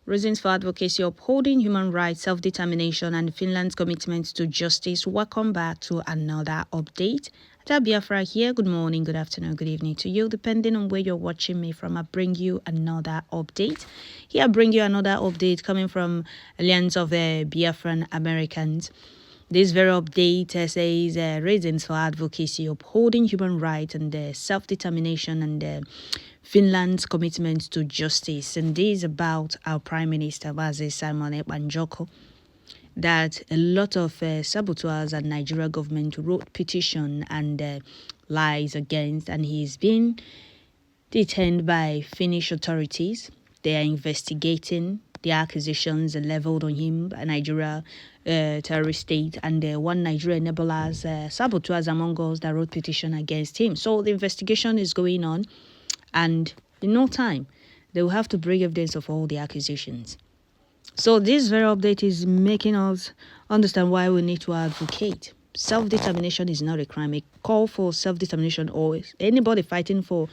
Reasons for advocacy: upholding human rights, self-determination, and Finland's commitment to justice. Welcome back to another update. Biafra here. Good morning, good afternoon, good evening to you, depending on where you're watching me from. I bring you another update. Here I bring you another update coming from Alliance of Biafran Americans. This very update says reasons for advocacy: upholding human rights and self-determination and Finland's commitment to justice. And this is about our Prime Minister, Simon Ekpa, that a lot of saboteurs and Nigeria government wrote petition and lies against, and he's been detained by Finnish authorities. They are investigating the accusations leveled on him by Nigeria terrorist state and one Nigerian enablers, saboteurs among us that wrote petition against him. So the investigation is going on, and in no time they will have to bring evidence of all the accusations. So this very update is making us understand why we need to advocate. Self-determination is not a crime. A call for self-determination, or anybody fighting for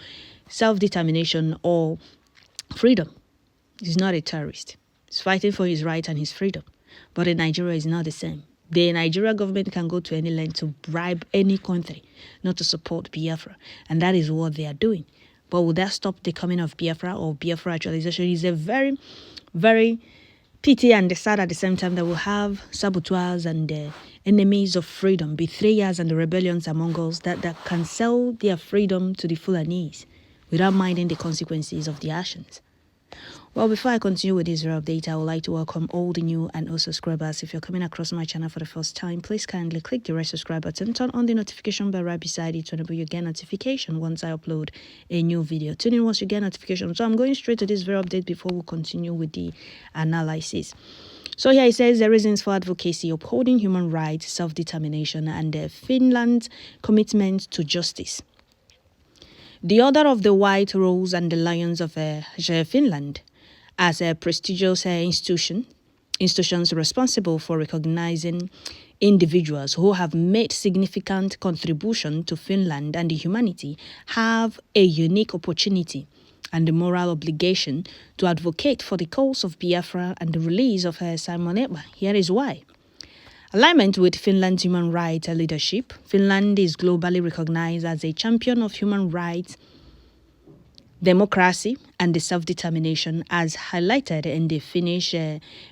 self-determination or freedom, is not a terrorist. He's fighting for his right and his freedom. But in Nigeria, it's not the same. The Nigeria government can go to any length to bribe any country not to support Biafra. And that is what they are doing. But will that stop the coming of Biafra or Biafra actualization? It's a very, very pity and sad at the same time that we'll have saboteurs and enemies of freedom, betrayers and the rebellions among us that can sell their freedom to the Fulanese without minding the consequences of the actions. Well, before I continue with this update, I would like to welcome all the new and old subscribers. If you're coming across my channel for the first time, please kindly click the red subscribe button, turn on the notification bell right beside it to enable you get notification once I upload a new video. Tune in once you get notification. So I'm going straight to this very update before we continue with the analysis. So here it says the reasons for advocacy: upholding human rights, self-determination, and Finland's commitment to justice. The Order of the White Rose and the Lions of Finland, as a prestigious institutions responsible for recognizing individuals who have made significant contribution to Finland and the humanity, have a unique opportunity and the moral obligation to advocate for the cause of Biafra and the release of Simon Ekpa. Here is why. Alignment with Finland's human rights leadership, Finland is globally recognized as a champion of human rights, democracy, and the self-determination, as highlighted in the Finnish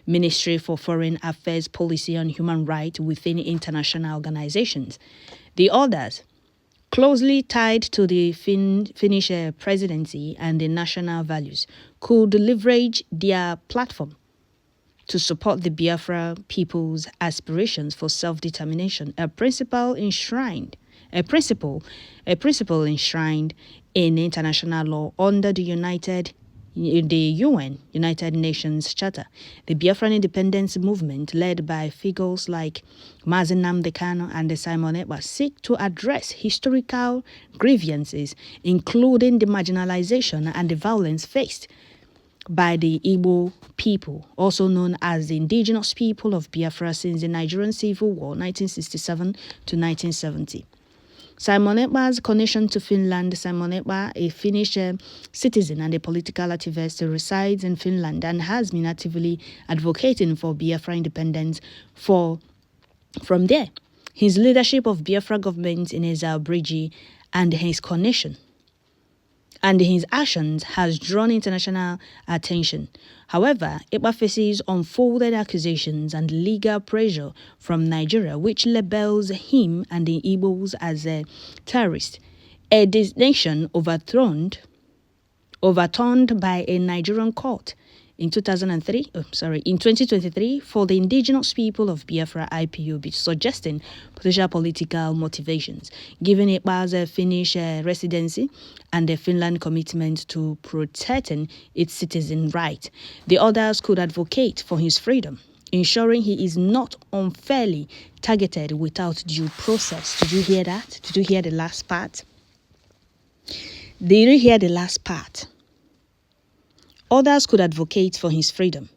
Ministry for Foreign Affairs policy on human rights within international organizations. The others, closely tied to the Finnish presidency and the national values, could leverage their platform to support the Biafra people's aspirations for self-determination, a principle enshrined in international law under the UN United Nations Charter. The Biafran independence movement, led by figures like Mazi Nnamdi Kanu and Simon Ekpa, seek to address historical grievances, including the marginalization and the violence faced by the Igbo people, also known as the indigenous people of Biafra, since the Nigerian Civil War 1967 to 1970. Simon Ekpa's connection to Finland. Simon Ekpa, a Finnish citizen and a political activist, resides in Finland and has been actively advocating for Biafra independence from there. His leadership of Biafra government in his Bridgie and his connection and his actions has drawn international attention. However, Ekpa faces unfolded accusations and legal pressure from Nigeria, which labels him and the Igbos as a terrorist, a designation overturned by a Nigerian court in 2023 for the indigenous people of Biafra IPOB, suggesting potential political motivations, given Ekpa's Finnish residency and the Finland commitment to protecting its citizen right. The others could advocate for his freedom, ensuring he is not unfairly targeted without due process. Did you hear that? Did you hear the last part? Did you hear the last part? Others could advocate for his freedom,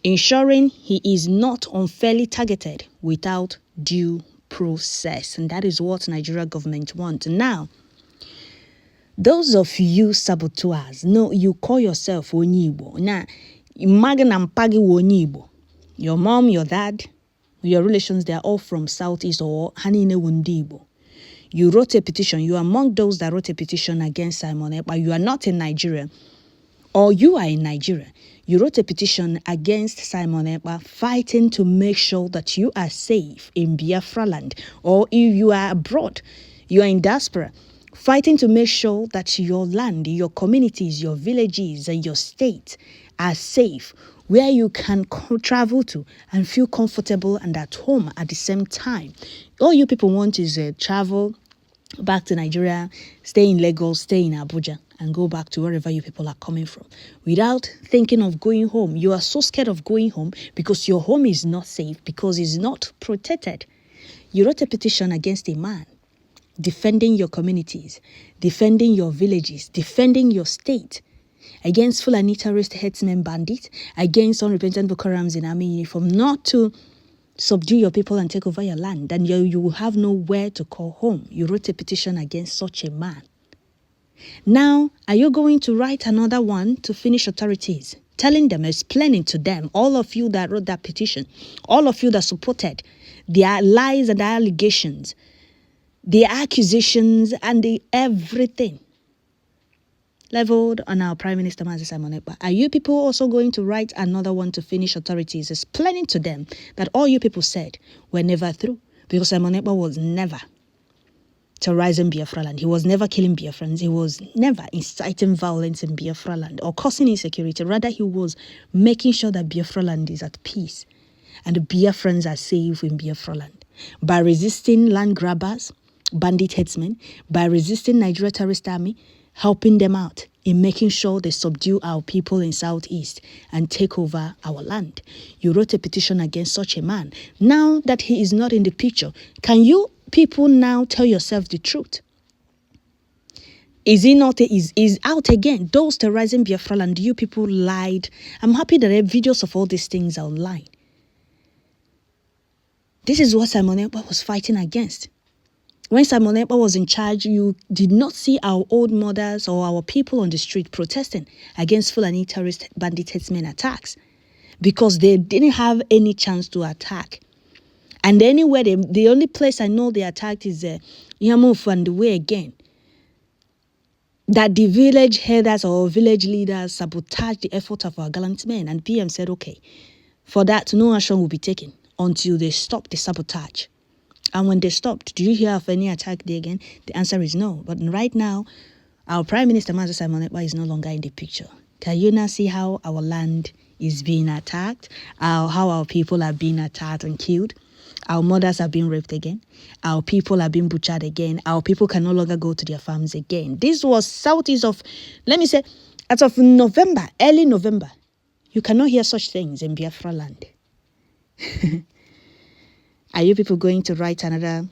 ensuring he is not unfairly targeted without due process. And that is what Nigeria government wants. Now, those of you saboteurs, no, you call yourself Onyibo. Now, Magna Mpagi Wonibo. Your mom, your dad, your relations, they are all from Southeast or Hanine Wundibo. You wrote a petition. You are among those that wrote a petition against Simon Ekpa. You are not in Nigeria, or you are in Nigeria. You wrote a petition against Simon Ekpa, fighting to make sure that you are safe in Biafra land, or if you are abroad, you are in diaspora, fighting to make sure that your land, your communities, your villages, and your state are safe, where you can travel to and feel comfortable and at home at the same time. All you people want is travel back to Nigeria, stay in Lagos, stay in Abuja, and go back to wherever you people are coming from without thinking of going home. You are so scared of going home because your home is not safe, because it's not protected. You wrote a petition against a man, defending your communities, defending your villages, defending your state, against Fulani terrorist headsmen bandits, against unrepentant Boko Harams in army uniform, not to subdue your people and take over your land, and you will have nowhere to call home. You wrote a petition against such a man. Now, are you going to write another one to Finnish authorities, telling them, explaining to them, all of you that wrote that petition, all of you that supported their lies and allegations, the accusations and the everything leveled on our Prime Minister Mazi Simon Ekpa? Are you people also going to write another one to Finnish authorities, explaining to them that all you people said were never true? Because Simon Ekpa was never terrorizing Biafra land. He was never killing Biafrans. He was never inciting violence in Biafra land or causing insecurity. Rather, he was making sure that Biafra land is at peace and the Biafrans are safe in Biafra land by resisting land grabbers, bandit headsmen, by resisting Nigeria terrorist army, helping them out in making sure they subdue our people in Southeast and take over our land. You wrote a petition against such a man. Now that he is not in the picture, can you people now tell yourself the truth? Is he not is out again? Those terrorizing Biafra land, you people lied. I'm happy that there are videos of all these things are online. This is what Simon Ekpa was fighting against. When Simon Ekpa was in charge, you did not see our old mothers or our people on the street protesting against Fulani terrorist bandit headsmen attacks because they didn't have any chance to attack. And anywhere, the only place I know they attacked is Yamufu and the way again. That the village headers or village leaders sabotaged the effort of our gallant men. And PM said, okay, for that, no action will be taken until they stop the sabotage. And when they stopped, do you hear of any attack there again? The answer is no. But right now, our Prime Minister Mazi Simon Ekpa is no longer in the picture. Can you now see how our land is being attacked? How our people are being attacked and killed? Our mothers are being raped again. Our people are being butchered again. Our people can no longer go to their farms again. This was southeast of, let me say, as of November, early November. You cannot hear such things in Biafra land. Are you people going to write another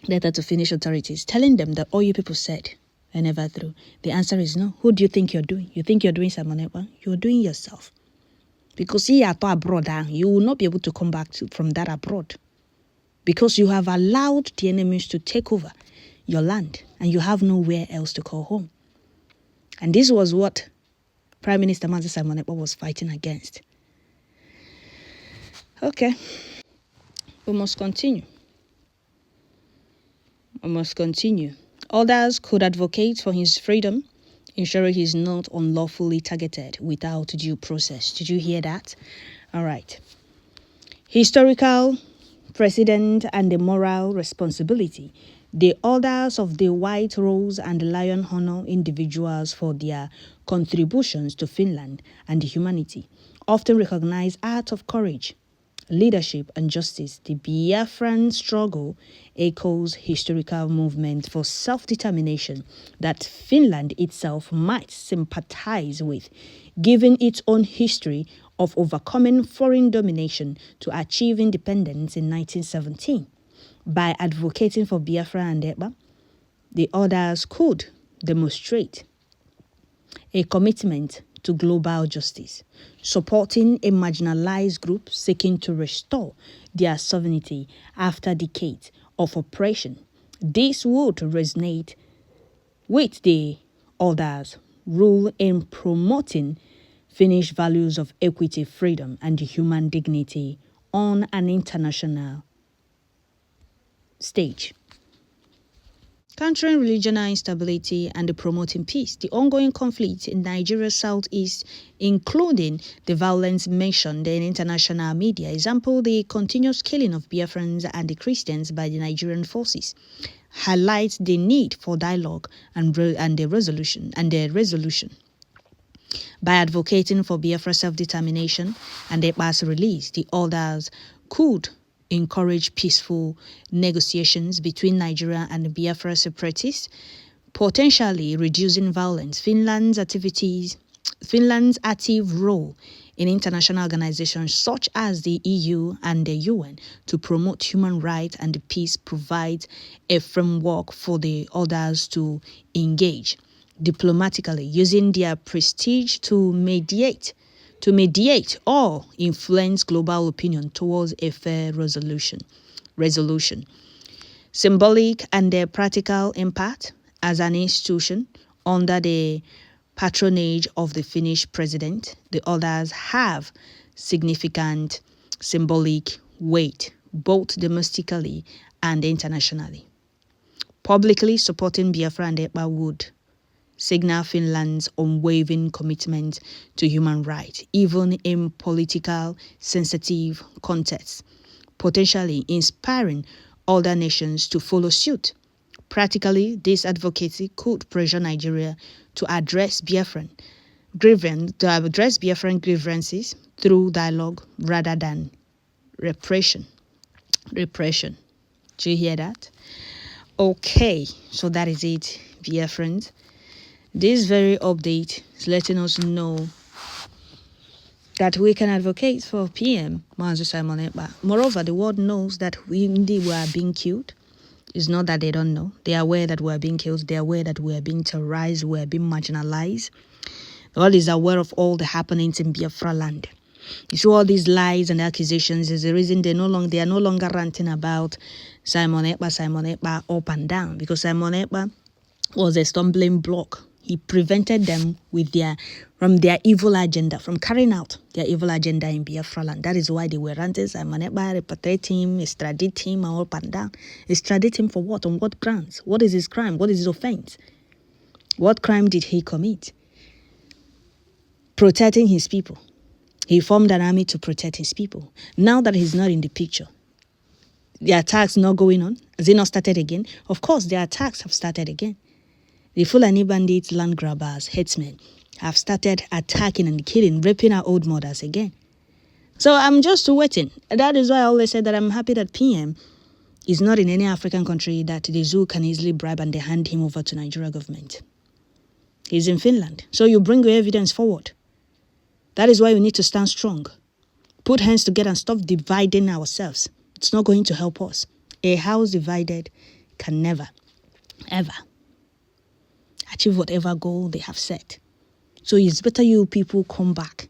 letter to Finnish authorities telling them that all you people said were never true? The answer is no. Who do you think you're doing? You think you're doing Simon Ekpa? You're doing yourself. Because you are abroad, you will not be able to come back from that abroad. Because you have allowed the enemies to take over your land and you have nowhere else to call home. And this was what Prime Minister Mazi Simon Ekpa was fighting against. Okay. We must continue. Others could advocate for his freedom, ensuring he is not unlawfully targeted without due process. Did you hear that? All right. Historical precedent and the moral responsibility. The orders of the White Rose and the Lion honor individuals for their contributions to Finland and humanity, often recognize acts of courage, leadership and justice. The Biafran struggle echoes historical movement for self-determination that Finland itself might sympathize with, given its own history of overcoming foreign domination to achieve independence in 1917. By advocating for Biafra and Ekpa, the others could demonstrate a commitment to global justice, supporting a marginalized group seeking to restore their sovereignty after decades of oppression. This would resonate with the others' role in promoting Finnish values of equity, freedom, and human dignity on an international stage. Countering regional instability and promoting peace. The ongoing conflict in Nigeria's southeast, including the violence mentioned in international media, example the continuous killing of Biafrans and the Christians by the Nigerian forces, highlights the need for dialogue and the resolution. By advocating for Biafra self-determination and Ekpa's release, the others could encourage peaceful negotiations between Nigeria and Biafra separatists, potentially reducing violence. Finland's active role in international organizations such as the EU and the UN to promote human rights and peace provides a framework for the others to engage diplomatically, using their prestige to mediate or influence global opinion towards a fair resolution. Symbolic and their practical impact as an institution under the patronage of the Finnish president, the others have significant symbolic weight, both domestically and internationally. Publicly supporting Biafra and Ekpa would signal Finland's unwavering commitment to human rights, even in political sensitive contexts, potentially inspiring other nations to follow suit. Practically, this advocacy could pressure Nigeria to address Biafran grievances through dialogue rather than repression. Do you hear that? Okay, so that is it, Biafrans. This very update is letting us know that we can advocate for PM Mazi Simon Ekpa. Moreover, the world knows that we indeed were being killed. It's not that they don't know. They are aware that we are being killed. They are aware that we are being terrorized. We are being marginalized. The world is aware of all the happenings in Biafra land. You see, all these lies and accusations is the reason they are no longer ranting about Simon Ekpa up and down, because Simon Ekpa was a stumbling block. He prevented them from their evil agenda, from carrying out their evil agenda in Biafra land. That is why they were ranting Simon Ekpa, repatriate him, extradite him, and up and down. Extradite him for what? On what grounds? What is his crime? What is his offense? What crime did he commit? Protecting his people. He formed an army to protect his people. Now that he's not in the picture, the attacks not going on. Has it not started again? Of course, the attacks have started again. The Fulani bandits, land grabbers, headsmen have started attacking and killing, raping our old mothers again. So I'm just waiting. That is why I always said that I'm happy that PM is not in any African country that the zoo can easily bribe and they hand him over to Nigeria government. He's in Finland. So you bring your evidence forward. That is why we need to stand strong. Put hands together and stop dividing ourselves. It's not going to help us. A house divided can never, ever achieve whatever goal they have set. So it's better you people come back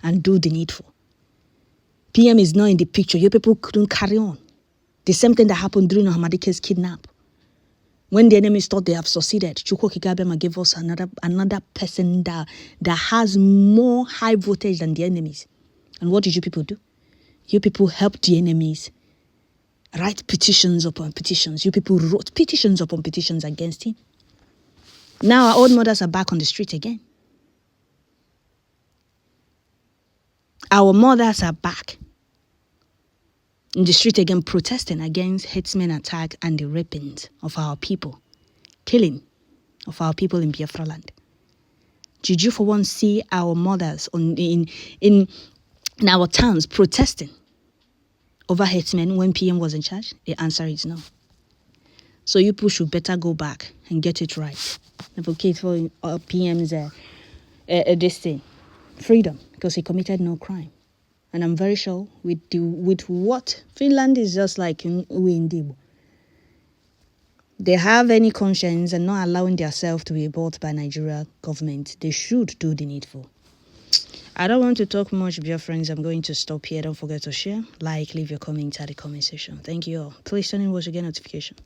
and do the needful. PM is not in the picture. You people couldn't carry on. The same thing that happened during Ahmadike's kidnap. When the enemies thought they have succeeded, Chukwu Kigabema gave us another person that has more high voltage than the enemies. And what did you people do? You people helped the enemies write petitions upon petitions. You people wrote petitions upon petitions against him. Now our old mothers are back on the street again. Our mothers are back in the street again, protesting against headsmen attack and the raping of our people, killing of our people in Biafra land. Did you for once see our mothers in our towns protesting over headsmen when PM was in charge? The answer is no. So you people should better go back and get it right. Advocate for PM's this thing, freedom, because he committed no crime. And I'm very sure with what Finland is just like Uindibu. They have any conscience and not allowing themselves to be bought by Nigeria government. They should do the needful. I don't want to talk much, dear friends. I'm going to stop here. Don't forget to share, like, leave your comments at the comment section. Thank you all. Please turn in watch again notification.